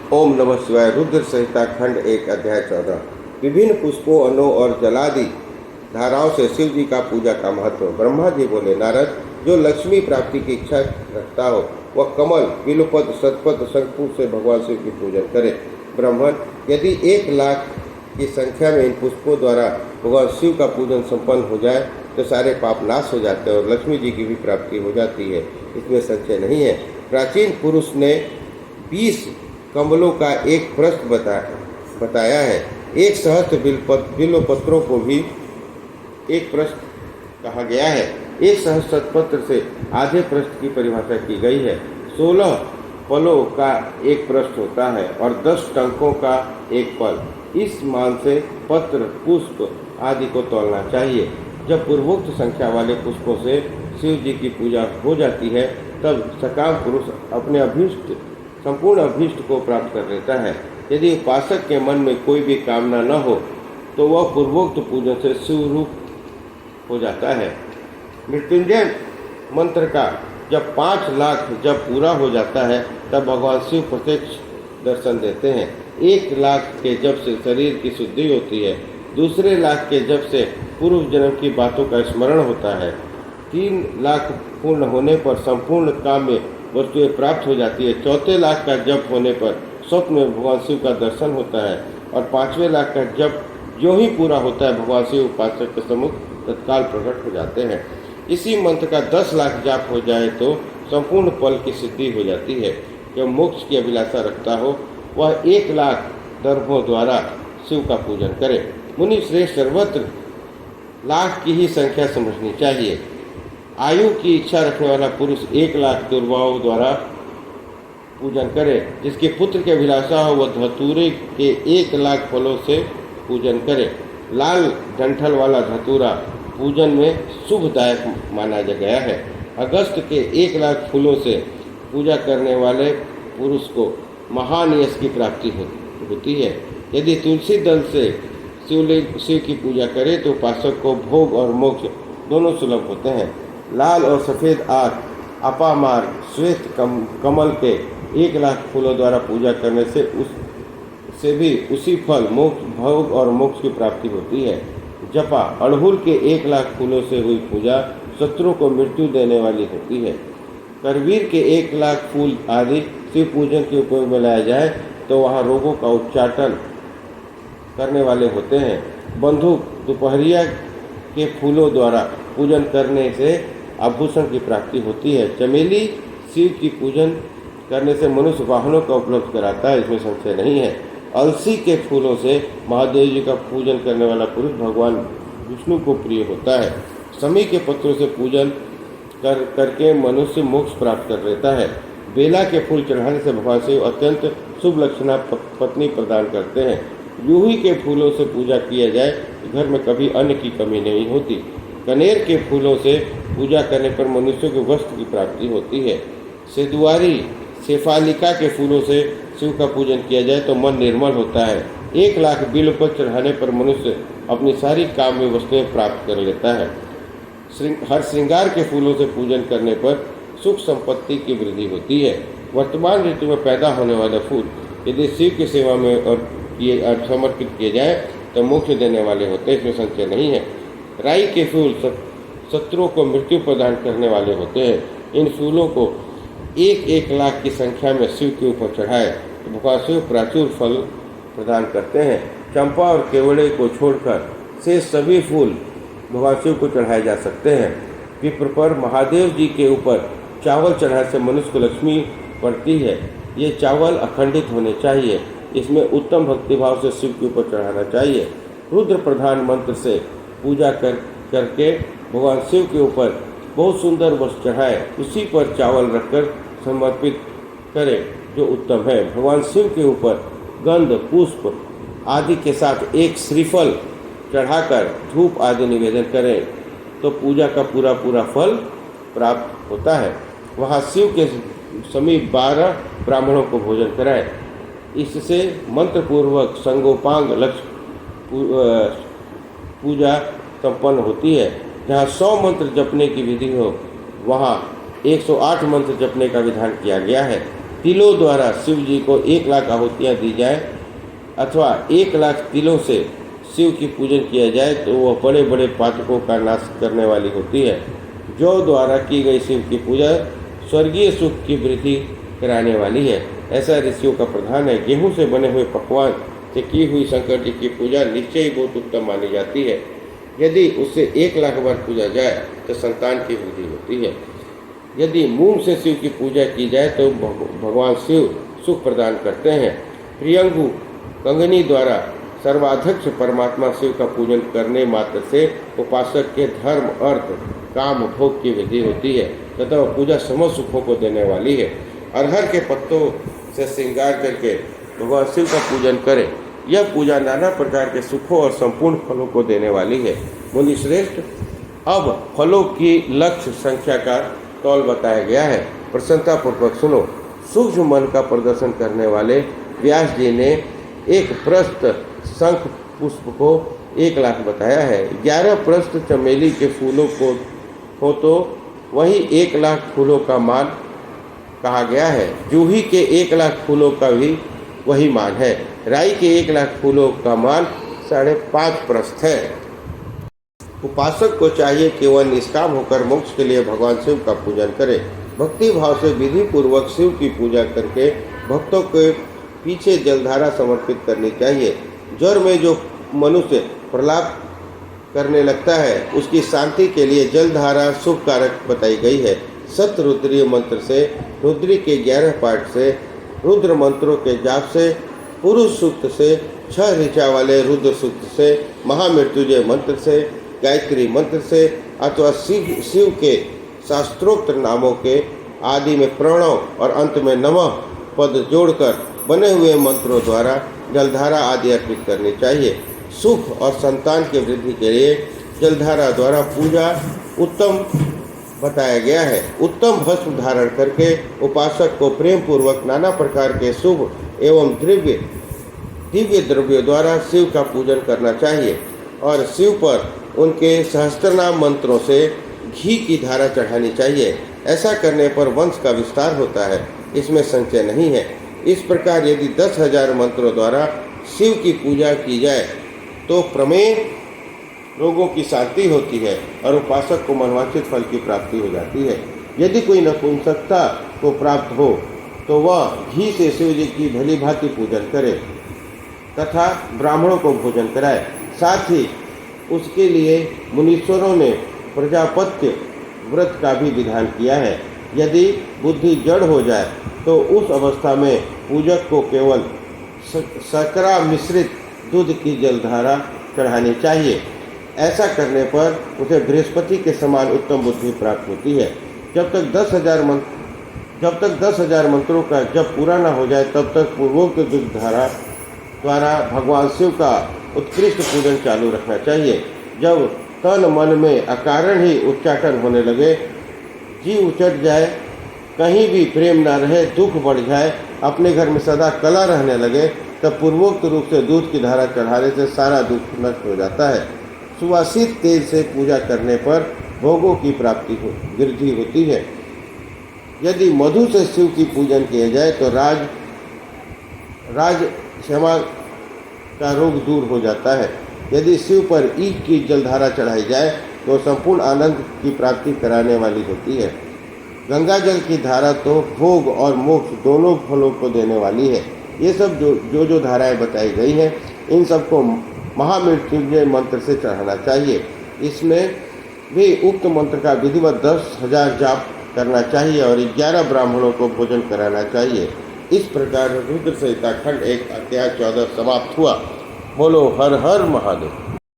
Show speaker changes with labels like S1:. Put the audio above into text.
S1: ओम नमः शिवाय। रुद्र संहिता खंड 1 अध्याय 14। विभिन्न पुष्पों, अन्नों और जलादि धाराओं से शिव जी का पूजा का महत्व। ब्रह्मा जी बोले, नारद, जो लक्ष्मी प्राप्ति की इच्छा रखता हो वह कमल, बिल्वपत्र, शतपत्र, शंखपुष्प से भगवान शिव की पूजन करे। ब्राह्मण, यदि 1,00,000 की संख्या में इन पुष्पों द्वारा भगवान शिव का पूजन संपन्न हो जाए तो सारे पाप नाश हो जाते हैं और लक्ष्मी जी की भी प्राप्ति हो जाती है, इसमें संशय नहीं है। प्राचीन पुरुष ने 20 कमलों का एक पृष्ठ बताया है। 1 सहस्त्र बिल्वपत्रों को भी एक पृष्ठ कहा गया है। 1 सहस्त्र पत्र से आधे पृष्ठ की परिभाषा की गई है। 16 फलों का एक पृष्ठ होता है और 10 टंकों का एक फल। इस मान से पत्र, पुष्प आदि को तोलना चाहिए। जब पूर्वोक्त संख्या वाले पुष्पों से शिव जी की पूजा हो जाती है तब सकाम पुरुष अपने संपूर्ण अभीष्ट को प्राप्त कर लेता है। यदि उपासक के मन में कोई भी कामना न हो तो वह पूर्वोक्त पूजन से शिव रूप हो जाता है। मृत्युंजय मंत्र का जब 5,00,000 जब पूरा हो जाता है तब भगवान शिव प्रत्यक्ष दर्शन देते हैं। 1,00,000 के जप से शरीर की शुद्धि होती है। दूसरे लाख के जप से पूर्व जन्म की बातों का स्मरण होता है। 3,00,000 पूर्ण होने पर संपूर्ण काम्य वस्तुएं प्राप्त हो जाती है। 4,00,000 का जप होने पर स्वप्न में भगवान शिव का दर्शन होता है और 5वें लाख का जप जो ही पूरा होता है भगवान शिव उपासक के सम्मुख तत्काल प्रकट हो जाते हैं। इसी मंत्र का 10,00,000 जाप हो जाए तो संपूर्ण फल की सिद्धि हो जाती है। जो मोक्ष की अभिलाषा रखता हो वह 1,00,000 दर्भों द्वारा शिव का पूजन करे। मुनि श्रेष्ठ, सर्वत्र लाख की ही संख्या समझनी चाहिए। आयु की इच्छा रखने वाला पुरुष 1,00,000 दुर्वाओं द्वारा पूजन करे। जिसके पुत्र की अभिलाषा हो वह धतूरे के 1,00,000 फलों से पूजन करे। लाल डंठल वाला धतूरा पूजन में शुभदायक माना गया है। अगस्त के 1,00,000 फूलों से पूजा करने वाले पुरुष को महान यश की प्राप्ति होती है। यदि तुलसी दल से शिव की पूजा करे तो उपासक को भोग और मोक्ष दोनों सुलभ होते हैं। लाल और सफ़ेद आँख, अपामार, श्वेत कमल के 1,00,000 फूलों द्वारा पूजा करने से भी उसी फल, मोक्ष, भोग और मोक्ष की प्राप्ति होती है। जपा, अड़हुल के 1,00,000 फूलों से हुई पूजा शत्रुओं को मृत्यु देने वाली होती है। करवीर के 1,00,000 फूल आदि शिव पूजन के उपयोग में लाया जाए तो वहाँ रोगों का उच्चाटन करने वाले होते हैं। बंदूक, दोपहरिया के फूलों द्वारा पूजन करने से आभूषण की प्राप्ति होती है। चमेली शिव की पूजन करने से मनुष्य वाहनों का उपलब्ध कराता है, इसमें संशय नहीं है। अलसी के फूलों से महादेव जी का पूजन करने वाला पुरुष भगवान विष्णु को प्रिय होता है। समी के पत्रों से पूजन करके मनुष्य मोक्ष प्राप्त कर लेता है। बेला के फूल चढ़ाने से भगवान शिव अत्यंत शुभ लक्षणा पत्नी प्रदान करते हैं। जूही के फूलों से पूजा किया जाए तो घर में कभी अन्न की कमी नहीं होती। कनेर के फूलों से पूजा करने पर मनुष्यों के वस्त्र की प्राप्ति होती है। सेदुआरी, शेफालिका के फूलों से शिव का पूजन किया जाए तो मन निर्मल होता है। 1,00,000 बिल्वपत्र चढ़ाने पर मनुष्य अपनी सारी काम्य वस्तुएं प्राप्त कर लेता है। हर श्रृंगार के फूलों से पूजन करने पर सुख संपत्ति की वृद्धि होती है। वर्तमान ऋतु में पैदा होने वाले फूल यदि शिव की सेवा में और समर्पित किए जाए तो मोक्ष देने वाले होते हैं, इसमें संशय नहीं है। राई के फूल शत्रुओं को मृत्यु प्रदान करने वाले होते हैं। इन फूलों को 1,00,000 की संख्या में शिव के ऊपर चढ़ाए तो भगवान शिव प्राचुर फल प्रदान करते हैं। चंपा और केवड़े को छोड़कर से सभी फूल भगवान शिव को चढ़ाए जा सकते हैं। विप्र पर महादेव जी के ऊपर चावल चढ़ाने से मनुष्य को लक्ष्मी पड़ती है। ये चावल अखंडित होने चाहिए। इसमें उत्तम भक्तिभाव से शिव के ऊपर चढ़ाना चाहिए। रुद्र प्रधान मंत्र से पूजा करके भगवान शिव के ऊपर बहुत सुंदर वस्त्र चढ़ाए, उसी पर चावल रखकर समर्पित करें जो उत्तम है। भगवान शिव के ऊपर गंध, पुष्प आदि के साथ एक श्रीफल चढ़ाकर धूप आदि निवेदन करें तो पूजा का पूरा फल प्राप्त होता है। वहाँ शिव के समीप 12 ब्राह्मणों को भोजन कराएं। इससे मंत्रपूर्वक संगोपांग लक्ष्य पूजा संपन्न होती है। जहाँ 100 मंत्र जपने की विधि हो वहाँ 108 मंत्र जपने का विधान किया गया है। तिलों द्वारा शिव जी को 1,00,000 आहुतियाँ दी जाए अथवा 1,00,000 तिलों से शिव की पूजन किया जाए तो वह बड़े बड़े पातकों का नाश करने वाली होती है। जौ द्वारा की गई शिव की पूजा स्वर्गीय सुख की वृद्धि कराने वाली है, ऐसा ऋषियों का प्रधान है। गेहूं से बने हुए पकवान से की हुई शंकर जी की पूजा निश्चय ही बहुत उत्तम मानी जाती है। यदि उससे 1,00,000 बार पूजा जाए तो संतान की वृद्धि होती है। यदि मूंग से शिव की पूजा की जाए तो भगवान शिव सुख प्रदान करते हैं। प्रियंगु कंगनी द्वारा सर्वाध्यक्ष परमात्मा शिव का पूजन करने मात्र से उपासक के धर्म, अर्थ, काम, भोग की वृद्धि होती है तथा वह पूजा समस्त सुखों को देने वाली है। अरहर के पत्तों से श्रृंगार करके भगवान शिव का पूजन करें। यह पूजा नाना प्रकार के सुखों और संपूर्ण फलों को देने वाली है। मुनि श्रेष्ठ, अब फलों की लक्ष्य संख्या का तौल बताया गया है, प्रसन्नतापूर्वक सुनो। सूक्ष्म मन का प्रदर्शन करने वाले व्यास जी ने एक प्रस्थ शंख पुष्प को 1,00,000 बताया है। 11 प्रस्थ चमेली के फूलों को हो तो वही 1,00,000 फूलों का मान कहा गया है। जूही के 1,00,000 फूलों का भी वही मान है। राई के 1,00,000 फूलों का मान 5.5 प्रस्थ है। उपासक को चाहिए कि वह निष्काम होकर मोक्ष के लिए भगवान शिव का पूजन करे। भक्ति भाव से विधि पूर्वक शिव की पूजा करके भक्तों के पीछे जलधारा समर्पित करनी चाहिए। ज्वर में जो मनुष्य प्रलाप करने लगता है उसकी शांति के लिए जलधारा शुभ कारक बताई गई है। सतरुद्रीय मंत्र से, रुद्री के 11 पाठ से, रुद्र मंत्रों के जाप से, पुरुष सूक्त से, 6 ऋचा वाले रुद्र सूक्त से, महामृत्युंजय मंत्र से, गायत्री मंत्र से अथवा शिव के शास्त्रोक्त नामों के आदि में प्रणव और अंत में नमः पद जोड़कर बने हुए मंत्रों द्वारा जलधारा आदि अर्पित करनी चाहिए। सुख और संतान की वृद्धि के लिए जलधारा द्वारा पूजा उत्तम बताया गया है। उत्तम भस्म धारण करके उपासक को प्रेम पूर्वक नाना प्रकार के शुभ एवं दिव्य द्रव्यों द्वारा शिव का पूजन करना चाहिए और शिव पर उनके सहस्त्रनाम मंत्रों से घी की धारा चढ़ानी चाहिए। ऐसा करने पर वंश का विस्तार होता है, इसमें संशय नहीं है। इस प्रकार यदि 10,000 मंत्रों द्वारा शिव की पूजा की जाए तो प्रमेय रोगों की शांति होती है और उपासक को मनवांछित फल की प्राप्ति हो जाती है। यदि कोई नपुंसकता को प्राप्त हो तो वह घी से शिव जी की भली भांति पूजन करे तथा ब्राह्मणों को भोजन कराए। साथ ही उसके लिए मुनीश्वरों ने प्रजापत्य व्रत का भी विधान किया है। यदि बुद्धि जड़ हो जाए तो उस अवस्था में पूजक को केवल शर्करा मिश्रित दूध की जलधारा चढ़ानी चाहिए। ऐसा करने पर उसे बृहस्पति के समान उत्तम बुद्धि प्राप्त होती है। जब तक 10,000 मंत्रों का जब पूरा न हो जाए तब तक पूर्वोक्त दूध धारा द्वारा भगवान शिव का उत्कृष्ट पूजन चालू रखना चाहिए। जब तन मन में अकारण ही उच्चाटन होने लगे, जी उचट जाए, कहीं भी प्रेम न रहे, दुख बढ़ जाए, अपने घर में सदा कला रहने लगे, तब पूर्वोक्त रूप से दूध की धारा चढ़ाने से सारा दुख नष्ट हो जाता है। सुवासित तेल से पूजा करने पर भोगों की वृद्धि होती है। यदि मधु से शिव की पूजन किया जाए तो राज क्षमा का रोग दूर हो जाता है। यदि शिव पर ईख की जलधारा चढ़ाई जाए तो संपूर्ण आनंद की प्राप्ति कराने वाली होती है। गंगा जल की धारा तो भोग और मोक्ष दोनों फलों को देने वाली है। ये सब जो धाराएं बताई गई हैं, इन सबको महामृत्युंजय मंत्र से चढ़ाना चाहिए। इसमें भी उक्त मंत्र का विधिवत 10,000 जाप करना चाहिए और 11 ब्राह्मणों को भोजन कराना चाहिए। इस प्रकार रुद्र संहिता खंड 1 अध्याय 14 समाप्त हुआ। बोलो हर हर महादेव।